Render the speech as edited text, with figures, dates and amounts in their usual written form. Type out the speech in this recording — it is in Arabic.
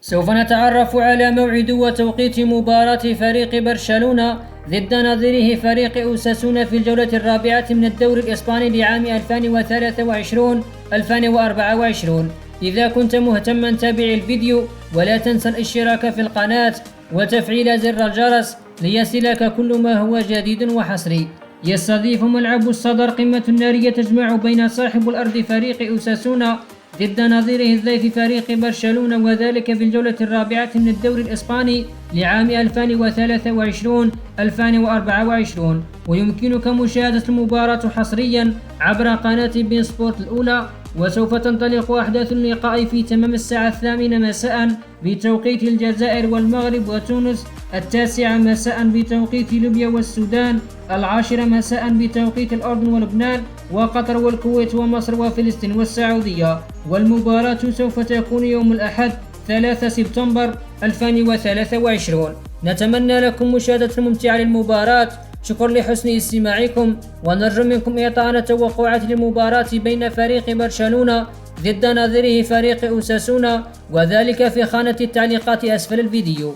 سوف نتعرف على موعد وتوقيت مباراة فريق برشلونة ضد نظيره فريق أوساسونا في الجولة الرابعة من الدوري الإسباني لعام 2023-2024. إذا كنت مهتما تابع الفيديو ولا تنسى الاشتراك في القناة وتفعيل زر الجرس ليصلك كل ما هو جديد وحصري. يستضيف ملعب الصدر قمة نارية تجمع بين صاحب الأرض فريق أوساسونا ضد نظيره الضيف فريق برشلونة، وذلك في الجولة الرابعة من الدوري الإسباني لعام 2023-2024. ويمكنك مشاهدة المباراة حصريا عبر قناة بين سبورت الأولى. وسوف تنطلق أحداث اللقاء في تمام الساعة 8 مساء بتوقيت الجزائر والمغرب وتونس، 9 مساء بتوقيت ليبيا والسودان، 10 مساء بتوقيت الأردن ولبنان وقطر والكويت ومصر وفلسطين والسعودية. والمباراة سوف تكون يوم الأحد 3 سبتمبر 2023. نتمنى لكم مشاهدة ممتعة للمباراة. شكرا لحسن استماعكم، ونرجو منكم إعطاءنا توقعات للمباراة بين فريق برشلونة ضد نظيره فريق أوساسونا، وذلك في خانة التعليقات أسفل الفيديو.